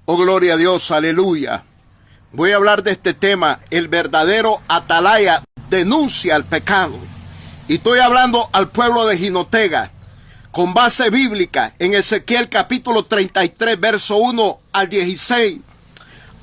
Oh, gloria a Dios, aleluya. Voy a hablar de este tema. El verdadero atalaya denuncia el pecado. Y estoy hablando al pueblo de Jinotega, con base bíblica, en Ezequiel capítulo 33, verso 1 al 16.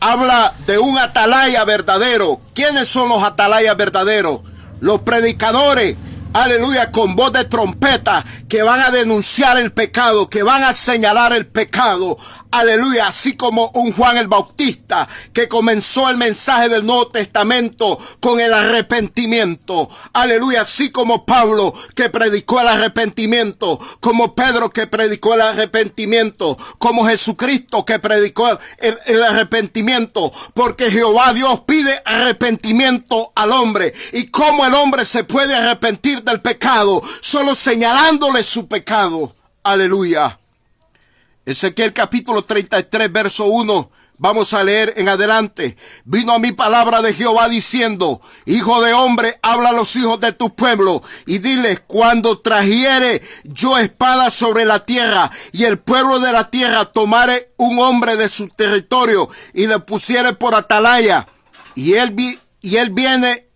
Habla de un atalaya verdadero. ¿Quiénes son los atalayas verdaderos? Los predicadores, aleluya, con voz de trompeta, que van a denunciar el pecado, que van a señalar el pecado, aleluya, así como un Juan el Bautista, que comenzó el mensaje del Nuevo Testamento con el arrepentimiento, aleluya, así como Pablo, que predicó el arrepentimiento, como Pedro, que predicó el arrepentimiento, como Jesucristo, que predicó el arrepentimiento, porque Jehová Dios pide arrepentimiento al hombre. ¿Y cómo el hombre se puede arrepentir del pecado? Solo señalándole su pecado. Aleluya. Ezequiel capítulo 33, verso 1. Vamos a leer en adelante. Vino a mí palabra de Jehová diciendo: Hijo de hombre, habla a los hijos de tu pueblo y diles: cuando trajere yo espada sobre la tierra y el pueblo de la tierra tomare un hombre de su territorio y le pusiere por atalaya, y él viere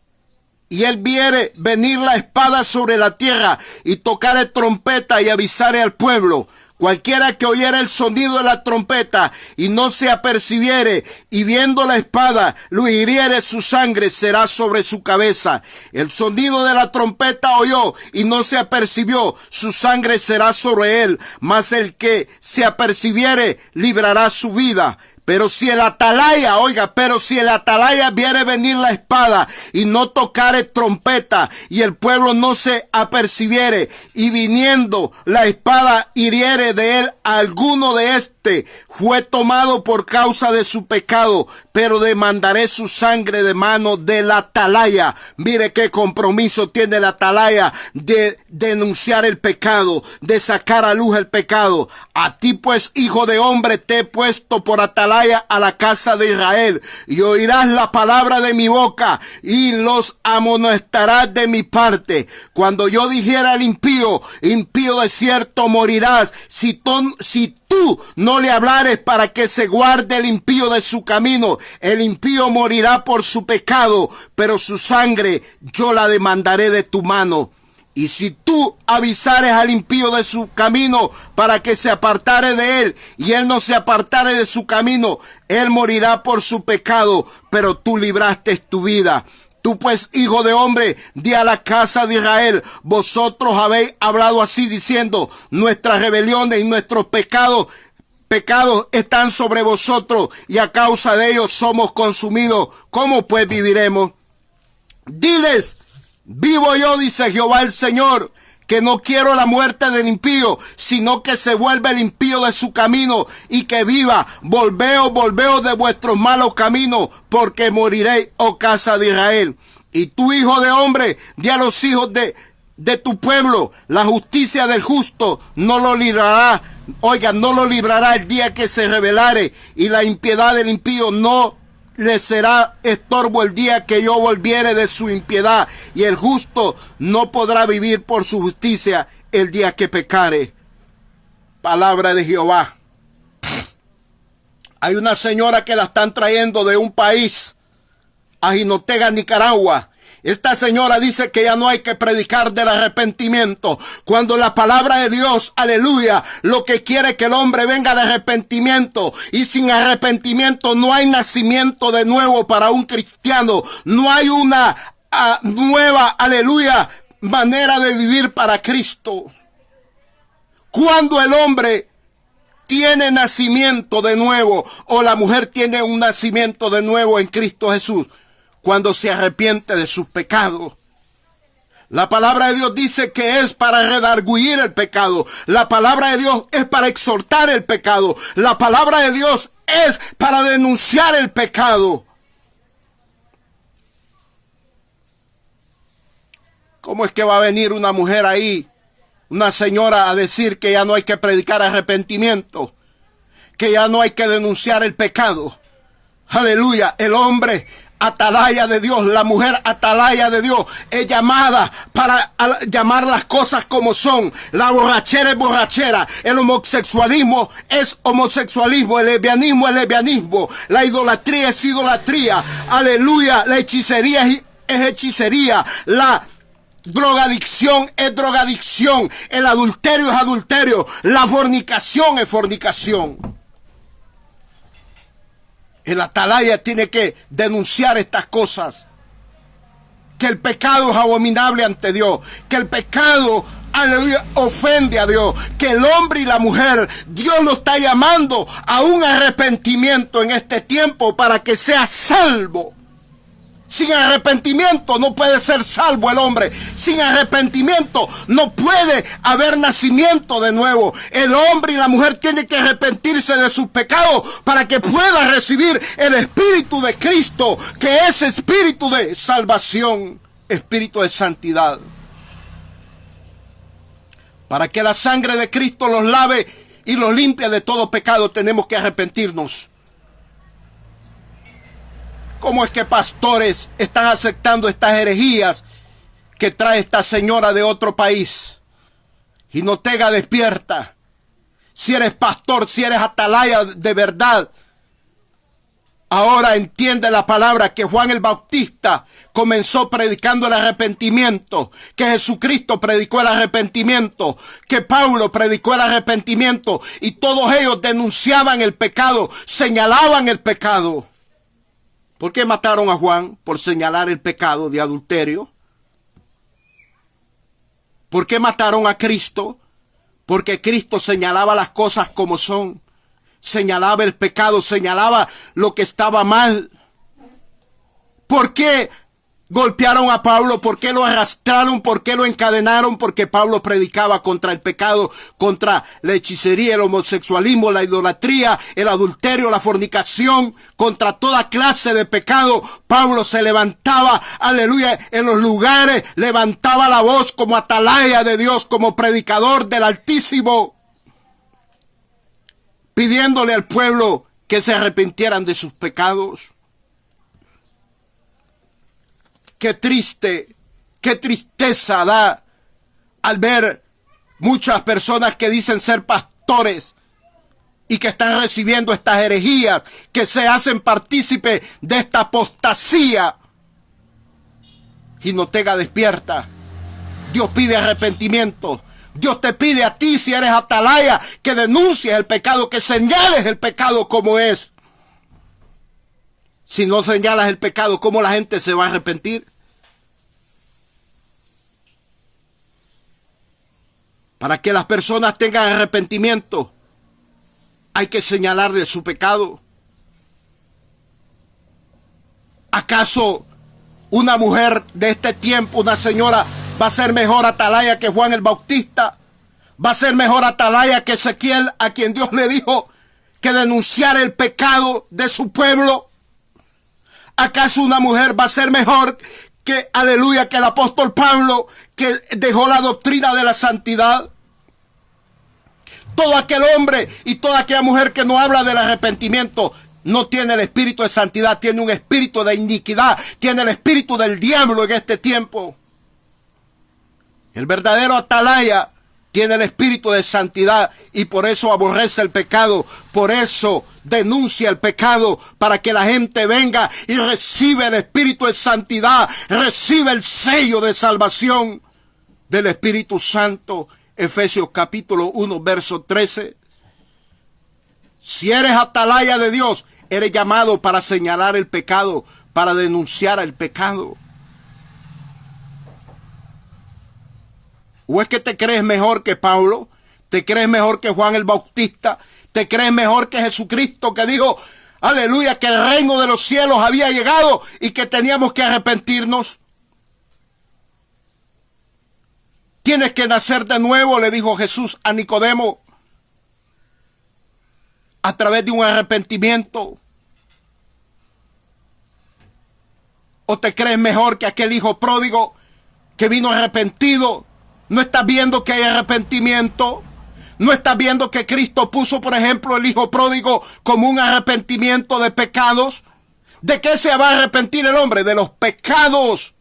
venir la espada sobre la tierra y tocare trompeta y avisare al pueblo, cualquiera que oyere el sonido de la trompeta y no se apercibiere, y viendo la espada lo hiriere, su sangre será sobre su cabeza. El sonido de la trompeta oyó y no se apercibió, su sangre será sobre él, mas el que se apercibiere librará su vida. Pero si el atalaya viere venir la espada y no tocare trompeta, y el pueblo no se apercibiere, y viniendo la espada hiriere de él a alguno de fue tomado por causa de su pecado, pero demandaré su sangre de mano del atalaya. Mire qué compromiso tiene el atalaya de denunciar el pecado, de sacar a luz el pecado. A ti pues, hijo de hombre, te he puesto por atalaya a la casa de Israel, y oirás la palabra de mi boca y los amonestarás de mi parte. Cuando yo dijera al impío: impío de cierto morirás, si tú no le hablares para que se guarde el impío de su camino, el impío morirá por su pecado, pero su sangre yo la demandaré de tu mano. Y si tú avisares al impío de su camino para que se apartare de él, y él no se apartare de su camino, él morirá por su pecado, pero tú libraste tu vida. Tú pues, hijo de hombre, di a la casa de Israel: vosotros habéis hablado así diciendo: nuestras rebeliones y nuestros pecados están sobre vosotros, y a causa de ellos somos consumidos. ¿Cómo pues viviremos? Diles: vivo yo, dice Jehová el Señor, que no quiero la muerte del impío, sino que se vuelva el impío de su camino y que viva. Volveos de vuestros malos caminos, porque moriréis, oh casa de Israel. Y tú, hijo de hombre, di a los hijos de tu pueblo: la justicia del justo no lo librará. No lo librará el día que se rebelare, y la impiedad del impío no le será estorbo el día que yo volviere de su impiedad, y el justo no podrá vivir por su justicia el día que pecare. Palabra de Jehová. Hay una señora que la están trayendo de un país a Jinotega, Nicaragua. Esta señora dice que ya no hay que predicar del arrepentimiento, cuando la palabra de Dios, aleluya, lo que quiere que el hombre venga de arrepentimiento, y sin arrepentimiento no hay nacimiento de nuevo para un cristiano, no hay una nueva, aleluya, manera de vivir para Cristo. Cuando el hombre tiene nacimiento de nuevo, o la mujer tiene un nacimiento de nuevo en Cristo Jesús, cuando se arrepiente de sus pecados. La palabra de Dios dice que es para redarguir el pecado. La palabra de Dios es para exhortar el pecado. La palabra de Dios es para denunciar el pecado. ¿Cómo es que va a venir una mujer ahí, una señora, a decir que ya no hay que predicar arrepentimiento, que ya no hay que denunciar el pecado? Aleluya. El hombre, atalaya de Dios, la mujer atalaya de Dios es llamada para llamar las cosas como son. La borrachera es borrachera, el homosexualismo es homosexualismo, el lesbianismo es lesbianismo, la idolatría es idolatría, aleluya, la hechicería es hechicería, la drogadicción es drogadicción, el adulterio es adulterio, la fornicación es fornicación. El atalaya tiene que denunciar estas cosas. Que el pecado es abominable ante Dios. Que el pecado, aleluya, ofende a Dios. Que el hombre y la mujer, Dios lo está llamando a un arrepentimiento en este tiempo para que sea salvo. Sin arrepentimiento no puede ser salvo el hombre. Sin arrepentimiento no puede haber nacimiento de nuevo. El hombre y la mujer tienen que arrepentirse de sus pecados para que pueda recibir el Espíritu de Cristo, que es espíritu de salvación, espíritu de santidad. Para que la sangre de Cristo los lave y los limpie de todo pecado, tenemos que arrepentirnos. ¿Cómo es que pastores están aceptando estas herejías que trae esta señora de otro país? Ginotega, despierta. Si eres pastor, si eres atalaya de verdad, ahora entiende la palabra que Juan el Bautista comenzó predicando el arrepentimiento, que Jesucristo predicó el arrepentimiento, que Pablo predicó el arrepentimiento, y todos ellos denunciaban el pecado, señalaban el pecado. ¿Por qué mataron a Juan? Por señalar el pecado de adulterio. ¿Por qué mataron a Cristo? Porque Cristo señalaba las cosas como son. Señalaba el pecado, señalaba lo que estaba mal. ¿Por qué golpearon a Pablo? ¿Por qué lo arrastraron? ¿Por qué lo encadenaron? Porque Pablo predicaba contra el pecado, contra la hechicería, el homosexualismo, la idolatría, el adulterio, la fornicación, contra toda clase de pecado. Pablo se levantaba, aleluya, en los lugares, levantaba la voz como atalaya de Dios, como predicador del Altísimo, pidiéndole al pueblo que se arrepintieran de sus pecados. Qué triste, qué tristeza da al ver muchas personas que dicen ser pastores y que están recibiendo estas herejías, que se hacen partícipe de esta apostasía. Ginotega, despierta. Dios pide arrepentimiento. Dios te pide a ti, si eres atalaya, que denuncies el pecado, que señales el pecado como es. Si no señalas el pecado, ¿cómo la gente se va a arrepentir? Para que las personas tengan arrepentimiento, hay que señalarle su pecado. ¿Acaso una mujer de este tiempo, una señora, va a ser mejor atalaya que Juan el Bautista? ¿Va a ser mejor atalaya que Ezequiel, a quien Dios le dijo que denunciara el pecado de su pueblo? ¿Acaso una mujer va a ser mejor que, aleluya, que el apóstol Pablo, que dejó la doctrina de la santidad? Todo aquel hombre y toda aquella mujer que no habla del arrepentimiento no tiene el espíritu de santidad, tiene un espíritu de iniquidad, tiene el espíritu del diablo en este tiempo. El verdadero atalaya tiene el espíritu de santidad y por eso aborrece el pecado, por eso denuncia el pecado, para que la gente venga y reciba el espíritu de santidad, reciba el sello de salvación del Espíritu Santo. Efesios capítulo 1, verso 13. Si eres atalaya de Dios, eres llamado para señalar el pecado, para denunciar el pecado. ¿O es que te crees mejor que Pablo? ¿Te crees mejor que Juan el Bautista? ¿Te crees mejor que Jesucristo, que dijo, aleluya, que el reino de los cielos había llegado y que teníamos que arrepentirnos? Tienes que nacer de nuevo, le dijo Jesús a Nicodemo, a través de un arrepentimiento. ¿O te crees mejor que aquel hijo pródigo que vino arrepentido? ¿No estás viendo que hay arrepentimiento? ¿No estás viendo que Cristo puso, por ejemplo, el hijo pródigo como un arrepentimiento de pecados? ¿De qué se va a arrepentir el hombre? De los pecados,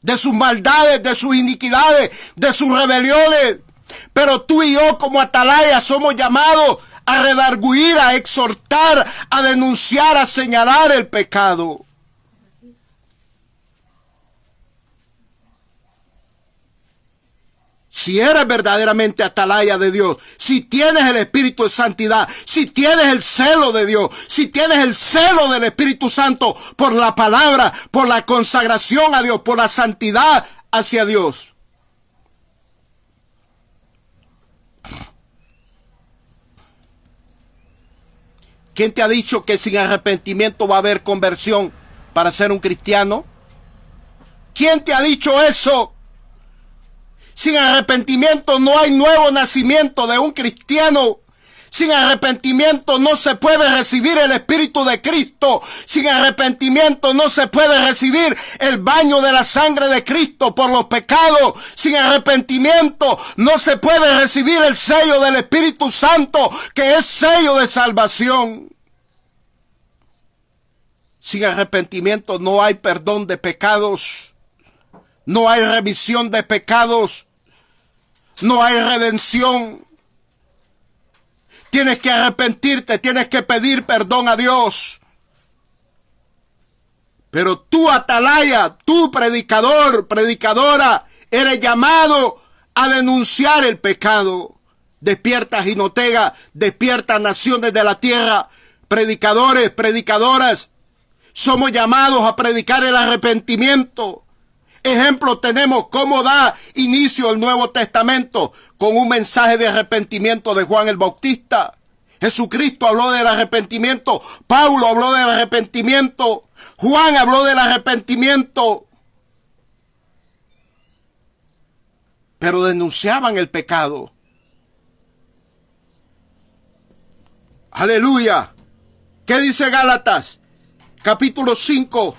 de sus maldades, de sus iniquidades, de sus rebeliones. Pero tú y yo como atalaya somos llamados a redarguir, a exhortar, a denunciar, a señalar el pecado. Si eres verdaderamente atalaya de Dios, si tienes el Espíritu de santidad, si tienes el celo de Dios, si tienes el celo del Espíritu Santo por la palabra, por la consagración a Dios, por la santidad hacia Dios. ¿Quién te ha dicho que sin arrepentimiento va a haber conversión para ser un cristiano? ¿Quién te ha dicho eso? Sin arrepentimiento no hay nuevo nacimiento de un cristiano. Sin arrepentimiento no se puede recibir el Espíritu de Cristo. Sin arrepentimiento no se puede recibir el baño de la sangre de Cristo por los pecados. Sin arrepentimiento no se puede recibir el sello del Espíritu Santo, que es sello de salvación. Sin arrepentimiento no hay perdón de pecados. No hay remisión de pecados. No hay redención. Tienes que arrepentirte, tienes que pedir perdón a Dios. Pero tú, atalaya, tú, predicador, predicadora, eres llamado a denunciar el pecado. Despierta, Jinotega, despierta, naciones de la tierra, predicadores, predicadoras. Somos llamados a predicar el arrepentimiento. Ejemplo tenemos cómo da inicio el Nuevo Testamento con un mensaje de arrepentimiento de Juan el Bautista. Jesucristo habló del arrepentimiento, Pablo habló del arrepentimiento, Juan habló del arrepentimiento. Pero denunciaban el pecado. Aleluya. ¿Qué dice Gálatas? Capítulo 5.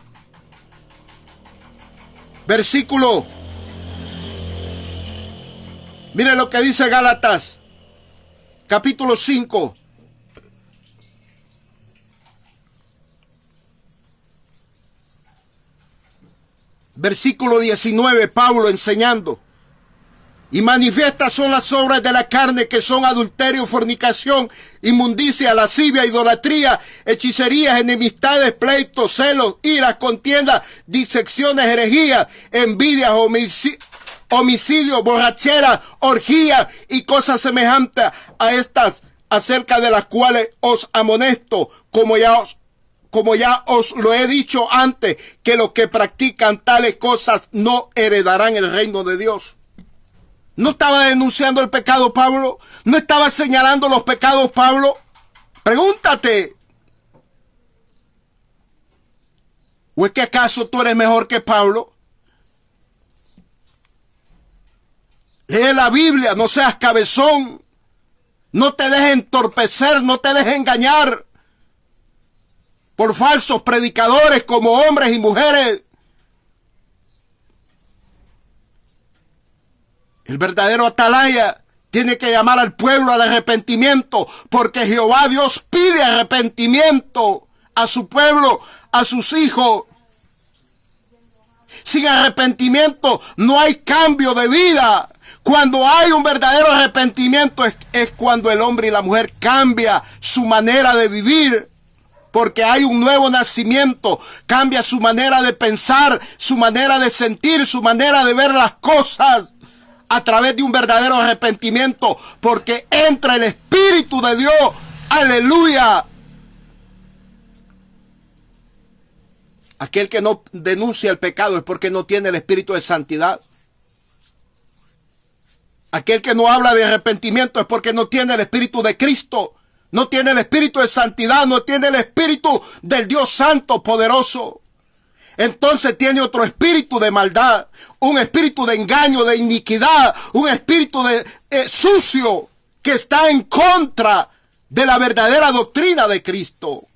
Versículo. Mire lo que dice Gálatas. Capítulo 5. Versículo 19. Pablo enseñando. Y manifiestas son las obras de la carne, que son adulterio, fornicación, inmundicia, lascivia, idolatría, hechicerías, enemistades, pleitos, celos, iras, contiendas, disecciones, herejías, envidias, homicidios, borracheras, orgías y cosas semejantes a estas, acerca de las cuales os amonesto, como ya os lo he dicho antes, que los que practican tales cosas no heredarán el reino de Dios. ¿No estaba denunciando el pecado Pablo? ¿No estaba señalando los pecados Pablo? Pregúntate. ¿O es que acaso tú eres mejor que Pablo? Lee la Biblia, no seas cabezón. No te dejes entorpecer, no te dejes engañar por falsos predicadores como hombres y mujeres. El verdadero atalaya tiene que llamar al pueblo al arrepentimiento, porque Jehová Dios pide arrepentimiento a su pueblo, a sus hijos. Sin arrepentimiento no hay cambio de vida. Cuando hay un verdadero arrepentimiento es cuando el hombre y la mujer cambia su manera de vivir. Porque hay un nuevo nacimiento, cambia su manera de pensar, su manera de sentir, su manera de ver las cosas. A través de un verdadero arrepentimiento, porque entra el Espíritu de Dios. ¡Aleluya! Aquel que no denuncia el pecado es porque no tiene el Espíritu de santidad. Aquel que no habla de arrepentimiento es porque no tiene el Espíritu de Cristo. No tiene el Espíritu de santidad, no tiene el Espíritu del Dios Santo poderoso. Entonces tiene otro espíritu de maldad, un espíritu de engaño, de iniquidad, un espíritu de sucio que está en contra de la verdadera doctrina de Cristo.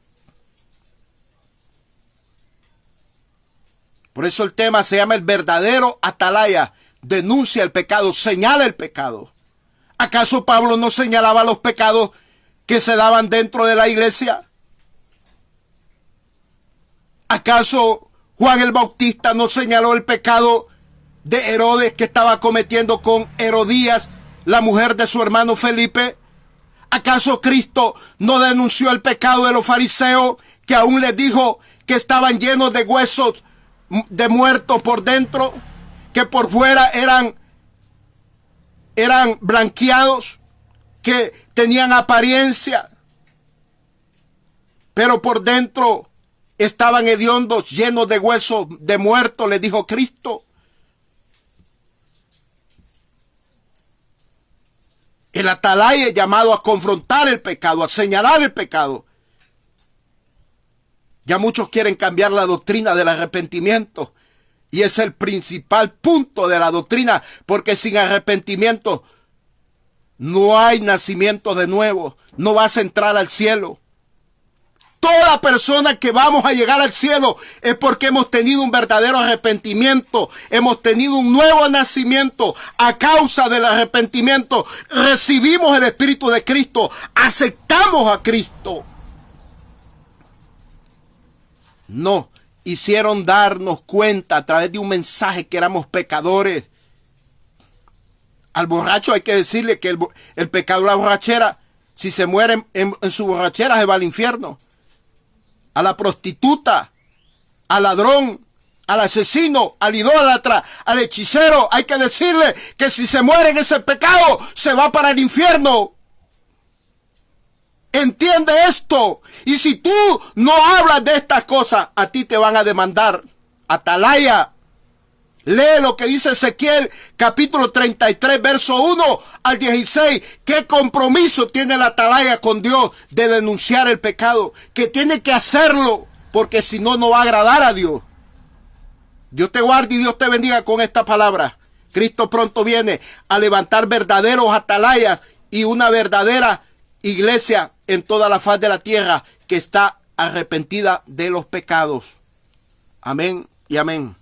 Por eso el tema se llama el verdadero atalaya. Denuncia el pecado, señala el pecado. ¿Acaso Pablo no señalaba los pecados que se daban dentro de la iglesia? ¿Acaso Juan el Bautista no señaló el pecado de Herodes que estaba cometiendo con Herodías, la mujer de su hermano Felipe? ¿Acaso Cristo no denunció el pecado de los fariseos, que aún les dijo que estaban llenos de huesos de muertos por dentro, que por fuera eran blanqueados, que tenían apariencia, pero por dentro estaban hediondos, llenos de huesos de muertos? Les dijo Cristo. El atalaya es llamado a confrontar el pecado, a señalar el pecado. Ya muchos quieren cambiar la doctrina del arrepentimiento, y es el principal punto de la doctrina, porque sin arrepentimiento no hay nacimiento de nuevo, no vas a entrar al cielo. Toda persona que vamos a llegar al cielo es porque hemos tenido un verdadero arrepentimiento, hemos tenido un nuevo nacimiento. A causa del arrepentimiento recibimos el Espíritu de Cristo, aceptamos a Cristo. No hicieron darnos cuenta a través de un mensaje que éramos pecadores. Al borracho hay que decirle que el pecado de la borrachera, si se muere en su borrachera, se va al infierno. A la prostituta, al ladrón, al asesino, al idólatra, al hechicero, hay que decirle que si se muere en ese pecado, se va para el infierno. Entiende esto. Y si tú no hablas de estas cosas, a ti te van a demandar. Atalaya. Lee lo que dice Ezequiel, capítulo 33, verso 1 al 16. ¿Qué compromiso tiene el atalaya con Dios de denunciar el pecado? Que tiene que hacerlo, porque si no, no va a agradar a Dios. Dios te guarde y Dios te bendiga con esta palabra. Cristo pronto viene a levantar verdaderos atalayas y una verdadera iglesia en toda la faz de la tierra que está arrepentida de los pecados. Amén y amén.